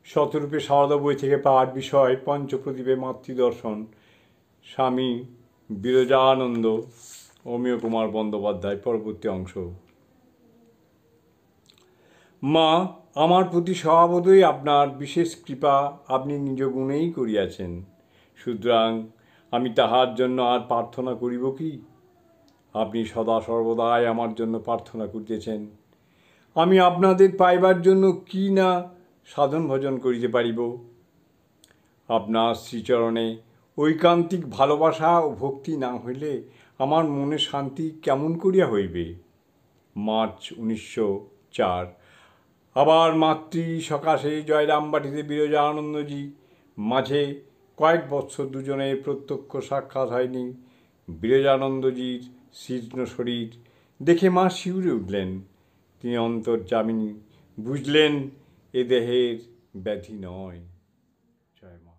শতরূপে সারদা বই থেকে পাঠ, বিষয় পঞ্চপ্রদীপে মাতৃদর্শন, স্বামী বিরজানন্দ, অমিয় কুমার বন্দ্যোপাধ্যায়। পরবর্তী অংশ। মা, আমার প্রতি স্বভাবতই আপনার বিশেষ কৃপা আপনি নিজ গুণেই করিয়াছেন, সুতরাং আমি তাহার জন্য আর প্রার্থনা করিব কি? আপনি সদা সর্বদাই আমার জন্য প্রার্থনা করিতেছেন। আমি আপনাদের পাইবার জন্য কি না সাধন ভজন করিতে পারিব। আপনার শ্রীচরণে ঐকান্তিক ভালোবাসা ও ভক্তি না হইলে আমার মনে শান্তি কেমন করিয়া হইবে। মার্চ 1904। আবার মাতৃ সকাশে জয়রামবাটিতে বিরজানন্দজি। মাঝে কয়েক বৎসর দুজনের প্রত্যক্ষ সাক্ষাৎ হয়নি। বিরজানন্দজির শীর্ণ শরীর দেখে মা শিউরে উঠলেন। তিনি অন্তর্যামিনী, বুঝলেন এ দেহের ব্যাধি নয়। জয় মা।